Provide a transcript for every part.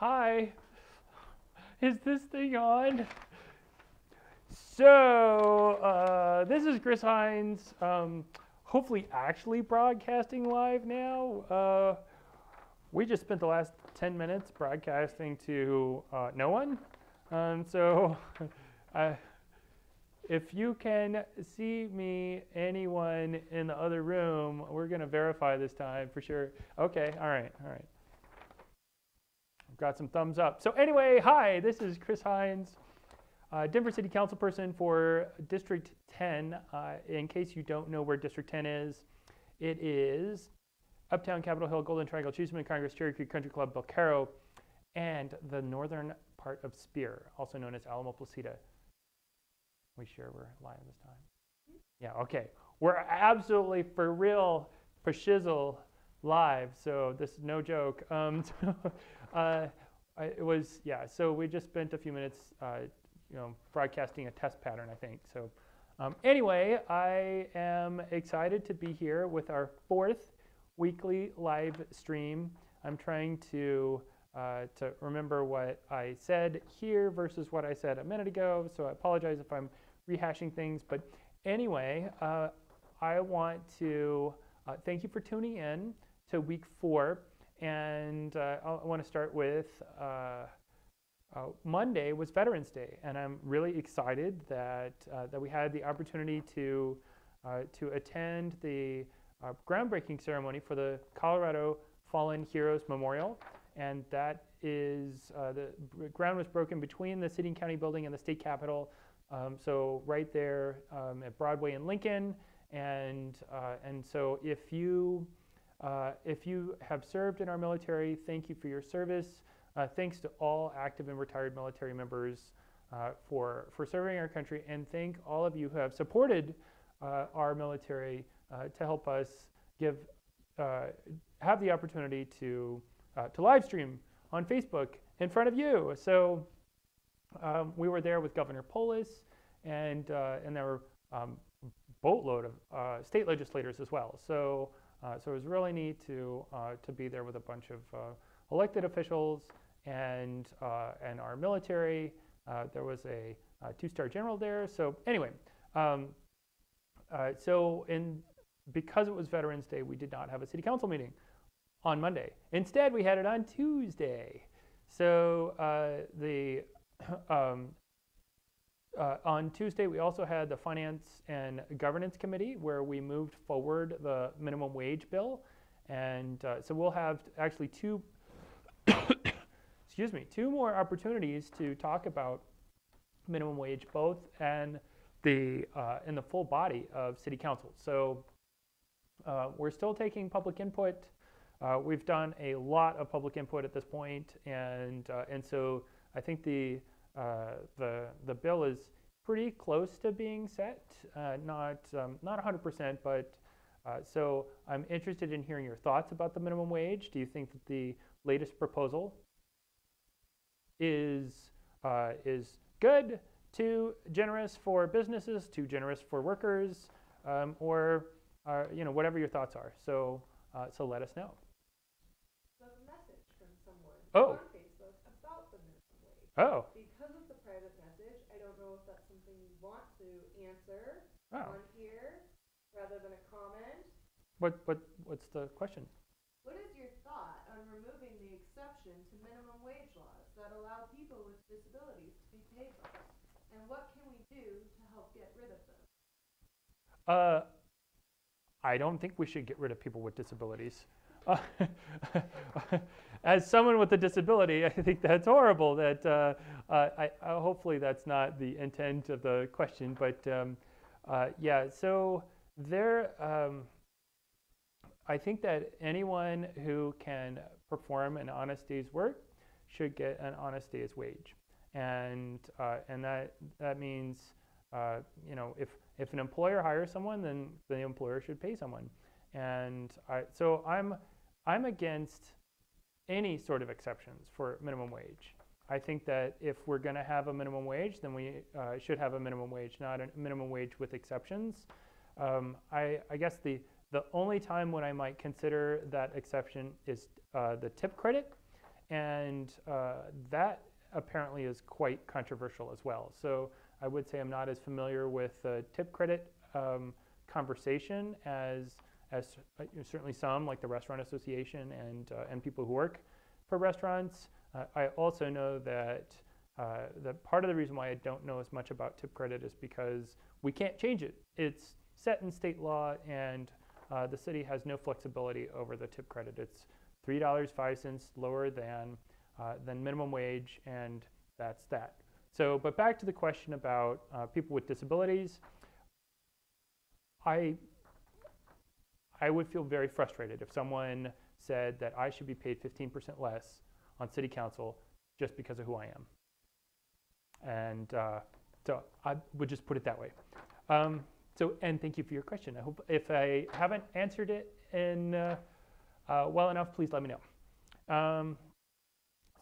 Hi, is this thing on? So, this is Chris Hinds, hopefully actually broadcasting live now. We just spent the last 10 minutes broadcasting to no one. So, uh, if you can see me, anyone in the other room, we're going to verify this time for sure. Okay, all right. I've got some thumbs up. So anyway, hi, this is Chris Hinds, Denver City Council person for District 10. In case you don't know where District 10 is, it is Uptown, Capitol Hill, Golden Triangle, Cheeseman, Congress, Cherry Creek Country Club, Belcaro, and the northern part of Spear, also known as Alamo Placida. We sure we're live this time? Yeah, okay. We're absolutely, for real, for shizzle, live, so this is no joke. It was, yeah, so we just spent a few minutes, broadcasting a test pattern, I think. So anyway, I am excited to be here with our fourth weekly live stream. I'm trying to remember what I said here versus what I said a minute ago, so I apologize if I'm rehashing things. But anyway, I want to thank you for tuning in to week 4. And I want to start with Monday was Veterans Day, and I'm really excited that we had the opportunity to attend the groundbreaking ceremony for the Colorado Fallen Heroes Memorial. And that is the ground was broken between the city and county building and the state capitol, so right there at Broadway and Lincoln. And so if you have served in our military, thank you for your service. Thanks to all active and retired military members for serving our country, and thank all of you who have supported our military to help us have the opportunity to live stream on Facebook in front of you. So we were there with Governor Polis, and there were boatload of state legislators as well. So it was really neat to be there with a bunch of elected officials and our military. There was a 2-star general there. So anyway, because it was Veterans Day, we did not have a city council meeting on Monday. Instead, we had it on Tuesday. So on Tuesday, we also had the Finance and Governance Committee, where we moved forward the minimum wage bill. And so we'll have actually two more opportunities to talk about minimum wage, both in the full body of City Council. So we're still taking public input. We've done a lot of public input at this point, and so I think the bill is pretty close to being set, not 100%, but so I'm interested in hearing your thoughts about the minimum wage. Do you think that the latest proposal is good, too generous for businesses, too generous for workers, or whatever your thoughts are? So let us know. So a message from someone on Facebook about the minimum wage. Oh. Because of the private message, I don't know if that's something you want to answer on here rather than a comment. What's the question? What is your thought on removing the exception to minimum wage laws that allow people with disabilities to be paid less? And what can we do to help get rid of them? I don't think we should get rid of people with disabilities. As someone with a disability, I think that's horrible. That hopefully that's not the intent of the question. But yeah, so there, I think that anyone who can perform an honest day's work should get an honest day's wage, and that means if an employer hires someone, then the employer should pay someone. And so I'm against any sort of exceptions for minimum wage. I think that if we're going to have a minimum wage, then we should have a minimum wage, not a minimum wage with exceptions. I guess the only time when I might consider that exception is the tip credit. and that apparently is quite controversial as well. So I would say I'm not as familiar with the tip credit conversation as certainly some, like the Restaurant Association and people who work for restaurants. I also know that part of the reason why I don't know as much about tip credit is because we can't change it. It's set in state law, and the city has no flexibility over the tip credit. It's $3.05 lower than minimum wage, and that's that. So, but back to the question about people with disabilities, I would feel very frustrated if someone said that I should be paid 15% less on city council just because of who I am. And so I would just put it that way. And thank you for your question. I hope if I haven't answered it in well enough, please let me know.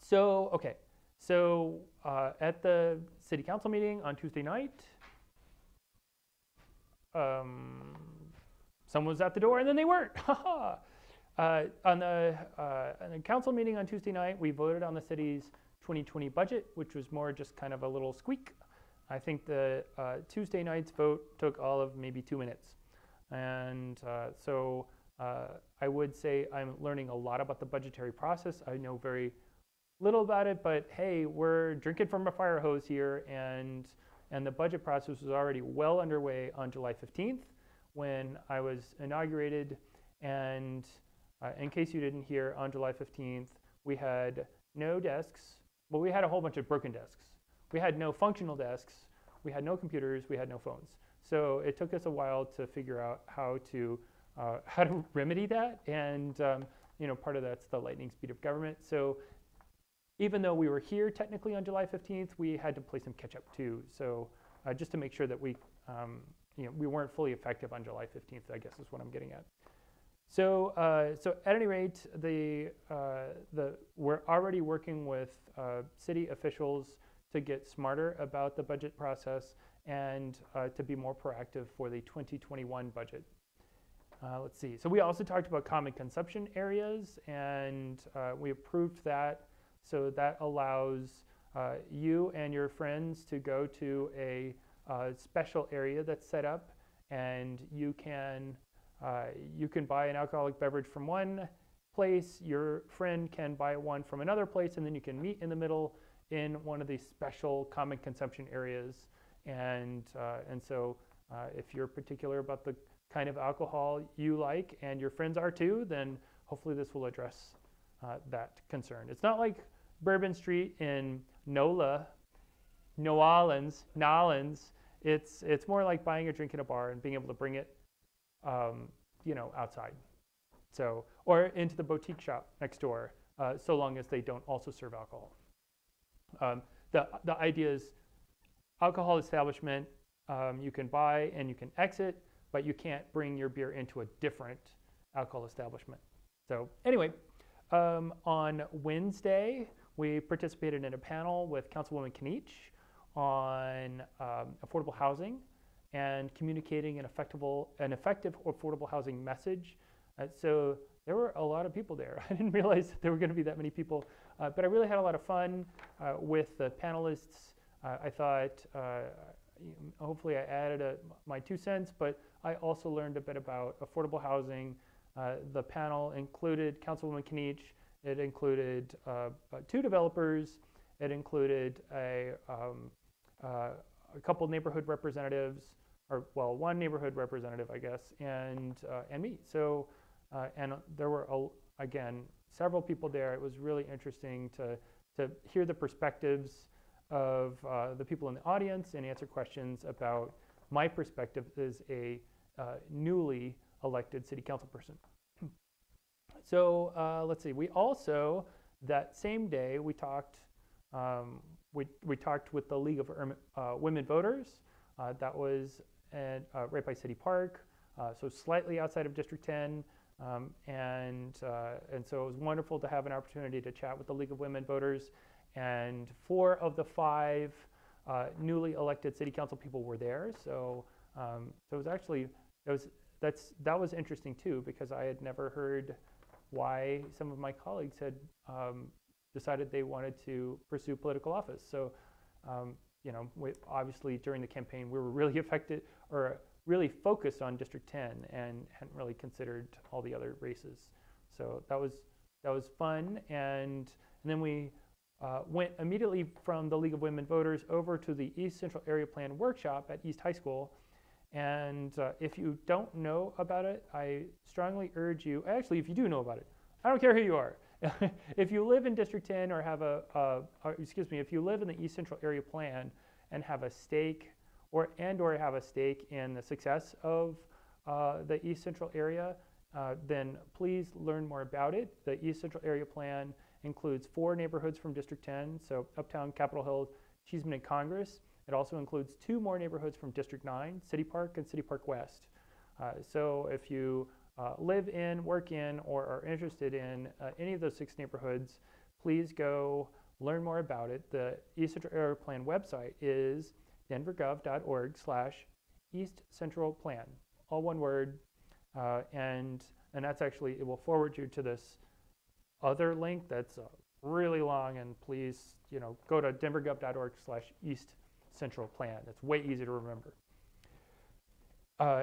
So at the city council meeting on Tuesday night, someone was at the door and then they weren't. On the council meeting on Tuesday night, we voted on the city's 2020 budget, which was more just kind of a little squeak. I think the Tuesday night's vote took all of maybe 2 minutes. And so I would say I'm learning a lot about the budgetary process. I know very little about it, but hey, we're drinking from a fire hose here, and the budget process was already well underway on July 15th when I was inaugurated. And in case you didn't hear, on July 15th, we had no desks. Well, we had a whole bunch of broken desks. We had no functional desks. We had no computers. We had no phones. So it took us a while to figure out how to remedy that. And part of that's the lightning speed of government. So even though we were here technically on July 15th, we had to play some catch up too. So just to make sure that we weren't fully effective on July 15th, I guess is what I'm getting at. So at any rate, we're already working with city officials to get smarter about the budget process and to be more proactive for the 2021 budget. Let's see. So we also talked about common consumption areas, and we approved that. So that allows you and your friends to go to a special area that's set up, and you can buy an alcoholic beverage from one place, your friend can buy one from another place, and then you can meet in the middle in one of these special common consumption areas. And so if you're particular about the kind of alcohol you like and your friends are too, then hopefully this will address that concern. It's not like Bourbon Street in NOLA, Nolans. It's more like buying a drink in a bar and being able to bring it outside. So, or into the boutique shop next door, so long as they don't also serve alcohol. The idea is alcohol establishment, you can buy and you can exit, but you can't bring your beer into a different alcohol establishment. So anyway, on Wednesday, we participated in a panel with Councilwoman Kniech on affordable housing and communicating an effective affordable housing message. So there were a lot of people there. I didn't realize that there were going to be that many people, but I really had a lot of fun with the panelists. I thought hopefully I added my 2 cents, but I also learned a bit about affordable housing. The panel included Councilwoman Kniech. It included 2 developers. It included a couple neighborhood representatives, or well, 1 neighborhood representative, I guess, and me. So, and there were again several people there. It was really interesting to hear the perspectives of the people in the audience and answer questions about my perspective as a newly elected city council person. So let's see. We also, that same day, we talked with the League of Women Voters. That was right by City Park, so slightly outside of District 10. And so it was wonderful to have an opportunity to chat with the League of Women Voters. And 4 of the 5 newly elected city council people were there. So it was actually that was interesting too, because I had never heard why some of my colleagues had decided they wanted to pursue political office. So, obviously during the campaign, we were really affected or really focused on District 10 and hadn't really considered all the other races. So that was fun, and then we went immediately from the League of Women Voters over to the East Central Area Plan workshop at East High School. And if you don't know about it, I strongly urge you, actually if you do know about it, I don't care who you are. If you live in District 10 or have if you live in the East Central Area Plan and have a stake or have a stake in the success of the East Central area, then please learn more about it. The East Central Area Plan includes 4 neighborhoods from District 10, so Uptown, Capitol Hill, Cheeseman, and Congress. It also includes 2 more neighborhoods from District 9, City Park and City Park West. So if you live in, work in, or are interested in any of those 6 neighborhoods, please go learn more about it. The East Central Area Plan website is denvergov.org/East Central Plan, all one word, and that's actually, it will forward you to this other link that's really long, and please, go to denvergov.org/East Central Plan. That's way easy to remember.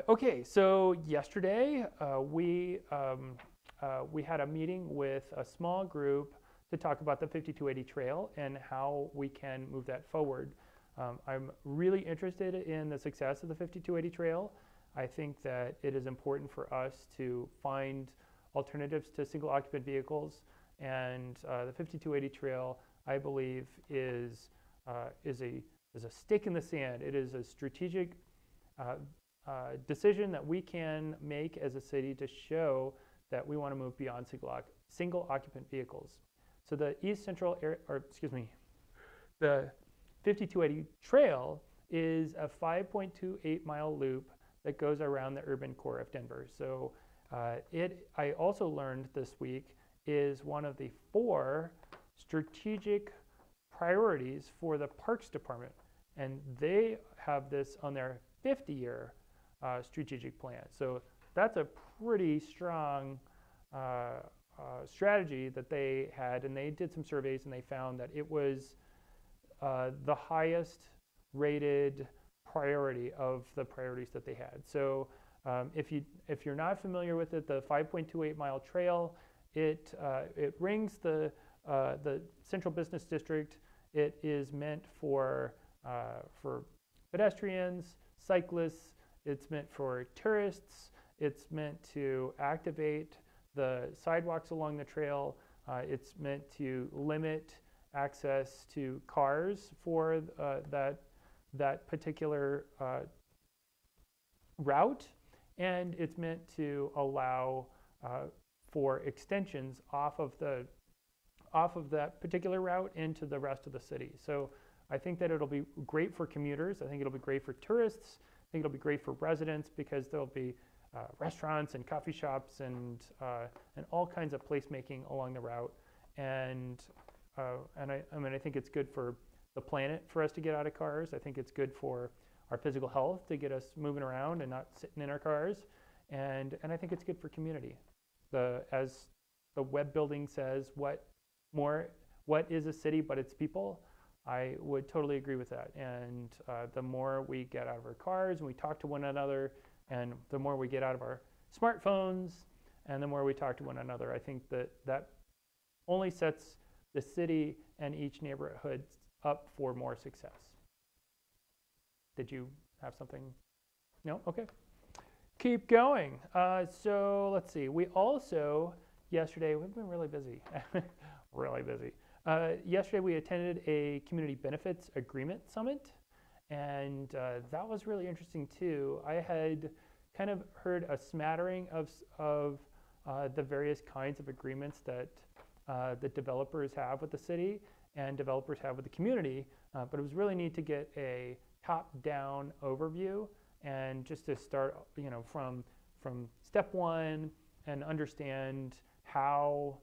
Okay, so yesterday we had a meeting with a small group to talk about the 5280 trail and how we can move that forward. I'm really interested in the success of the 5280 trail. I think that it is important for us to find alternatives to single occupant vehicles, and the 5280 trail, I believe, is a stick in the sand. It is a strategic decision that we can make as a city to show that we want to move beyond single occupant vehicles. So the the 5280 trail is a 5.28 mile loop that goes around the urban core of Denver. So I also learned this week, is one of the 4 strategic priorities for the Parks Department. And they have this on their 50-year strategic plan. So that's a pretty strong strategy that they had, and they did some surveys and they found that it was the highest rated priority of the priorities that they had. So if you're not familiar with it, the 5.28 mile trail, it rings the Central Business District. It is meant for pedestrians, cyclists. It's meant for tourists. It's meant to activate the sidewalks along the trail. It's meant to limit access to cars for that particular route, and it's meant to allow for extensions off of that particular route into the rest of the city. So I think that it'll be great for commuters. I think it'll be great for tourists. I think it'll be great for residents, because there'll be restaurants and coffee shops and all kinds of placemaking along the route. And I think it's good for the planet for us to get out of cars. I think it's good for our physical health to get us moving around and not sitting in our cars. And I think it's good for community. As the web building says, what is a city but its people? I would totally agree with that. And the more we get out of our cars and we talk to one another, and the more we get out of our smartphones, and the more we talk to one another, I think that only sets the city and each neighborhood up for more success. Did you have something? No? Okay. Keep going. So let's see. We also, yesterday, we've been really busy. Really busy. Yesterday we attended a community benefits agreement summit, and that was really interesting too. I had kind of heard a smattering of the various kinds of agreements that the developers have with the city and developers have with the community, but it was really neat to get a top-down overview and just to start, from step 1 and understand how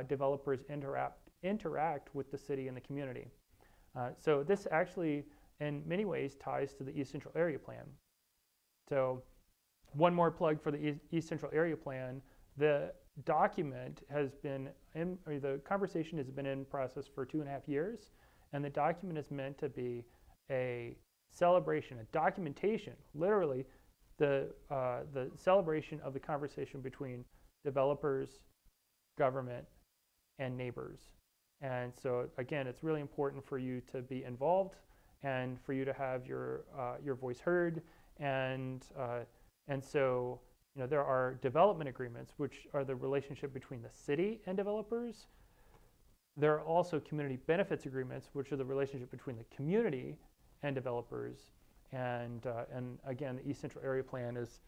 developers interact with the city and the community. So this actually, in many ways, ties to the East Central Area Plan. So one more plug for the East Central Area Plan. The document has been or the conversation has been in process for 2.5 years, and the document is meant to be a celebration, a documentation, literally the celebration of the conversation between developers, government, and neighbors. And so again, it's really important for you to be involved and for you to have your voice heard. And so there are development agreements, which are the relationship between the city and developers. There are also community benefits agreements, which are the relationship between the community and developers. And again, the East Central Area Plan is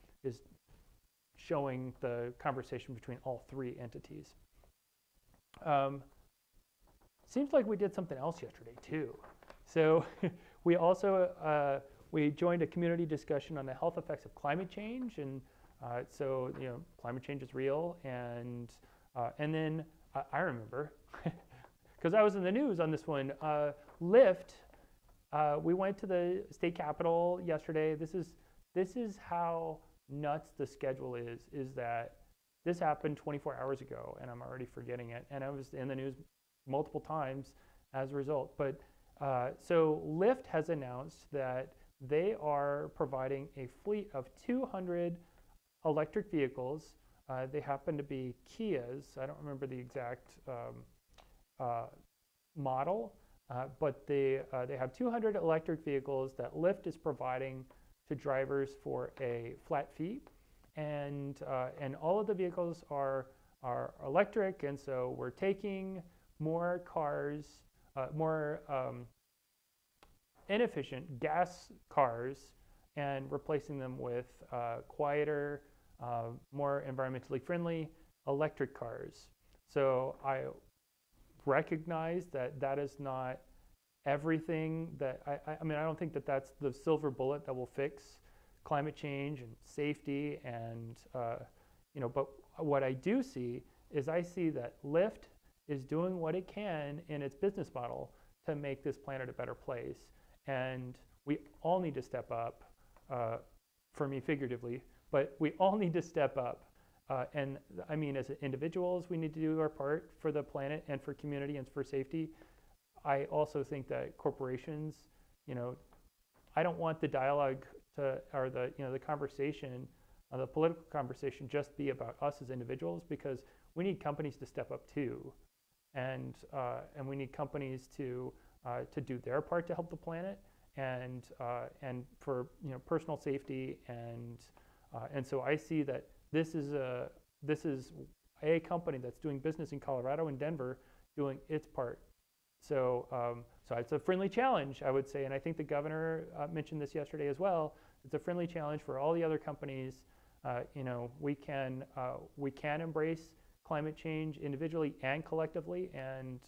showing the conversation between all three entities. Seems like we did something else yesterday too. So we also we joined a community discussion on the health effects of climate change, and so climate change is real. And then I remember because I was in the news on this one. Lyft. We went to the state capitol yesterday. This is how nuts the schedule is. Is that this happened 24 hours ago, and I'm already forgetting it. And I was in the news multiple times as a result. But so Lyft has announced that they are providing a fleet of 200 electric vehicles. They happen to be Kias. I don't remember the exact model, but they have 200 electric vehicles that Lyft is providing to drivers for a flat fee, and all of the vehicles are electric, and so we're taking more cars, more inefficient gas cars, and replacing them with quieter, more environmentally friendly electric cars. So I recognize that that is not everything that I mean, I don't think that that's the silver bullet that will fix climate change and safety, and but what I do see is I see that Lyft is doing what it can in its business model to make this planet a better place, and we all need to step up, for me figuratively, but we all need to step up. And I mean, as individuals, we need to do our part for the planet and for community and for safety. I also think that corporations, I don't want the dialogue or the conversation, the political conversation, just be about us as individuals, because we need companies to step up too, and we need companies to do their part to help the planet, and for personal safety, and so I see that this is a company that's doing business in Colorado and Denver, doing its part. So it's a friendly challenge, I would say, and I think the governor mentioned this yesterday as well. It's a friendly challenge for all the other companies. We can embrace climate change individually and collectively. And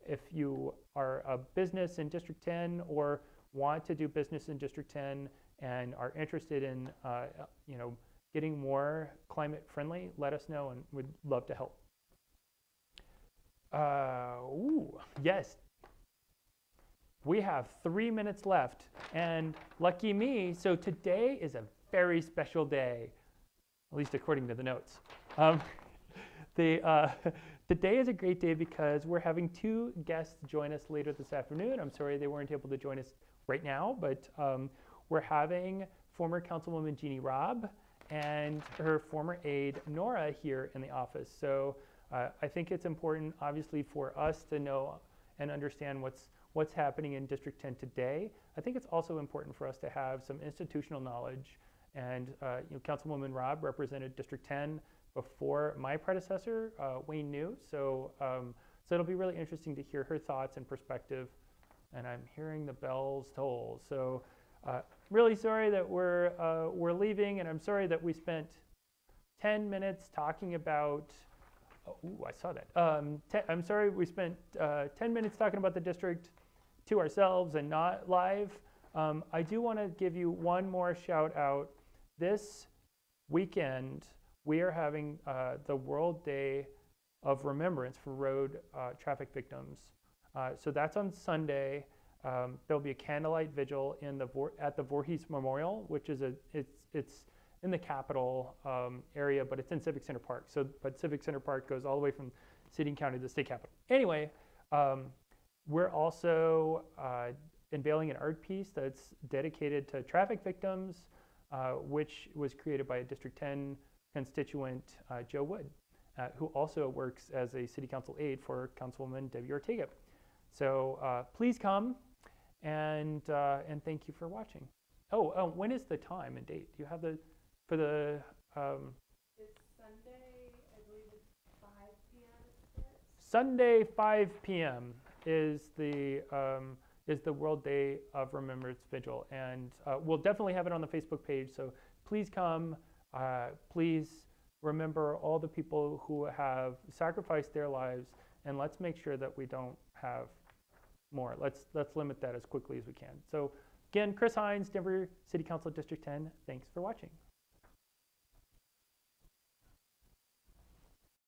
if you are a business in District 10 or want to do business in District 10 and are interested in getting more climate friendly, let us know, and we'd love to help. Yes. We have 3 minutes left, and lucky me, so today is a very special day, at least according to the notes. Today is a great day because we're having two guests join us later this afternoon. I'm sorry they weren't able to join us right now, but we're having former Councilwoman Jeannie Robb and her former aide Nora here in the office. So I think it's important, obviously, for us to know and understand what's happening in District 10 today. I think it's also important for us to have some institutional knowledge. And Councilwoman Robb represented District 10 before my predecessor, Wayne New. So it'll be really interesting to hear her thoughts and perspective. And I'm hearing the bells toll. So really sorry that we're leaving, and I'm sorry that we spent 10 minutes talking about. I saw that. I'm sorry we spent 10 minutes talking about the district to ourselves and not live. I do want to give you one more shout out. This weekend, we are having the World Day of Remembrance for road traffic victims. So that's on Sunday. There'll be a candlelight vigil at the Voorhees Memorial, which is it's in the Capitol area, but it's in Civic Center Park. So, but Civic Center Park goes all the way from city and county to the state capitol. Anyway, we're also unveiling an art piece that's dedicated to traffic victims, which was created by a District 10 constituent, Joe Wood, who also works as a city council aide for Councilwoman Debbie Ortega. So please come, and thank you for watching. Oh, when is the time and date? Do you have the, for the? It's Sunday, I believe it's 5 p.m. Sunday 5 p.m. is the World Day of Remembrance Vigil, and we'll definitely have it on the Facebook page. So please come. Please remember all the people who have sacrificed their lives, and let's make sure that we don't have more. Let's limit that as quickly as we can. So again, Chris Hinds, Denver City Council District 10. Thanks for watching.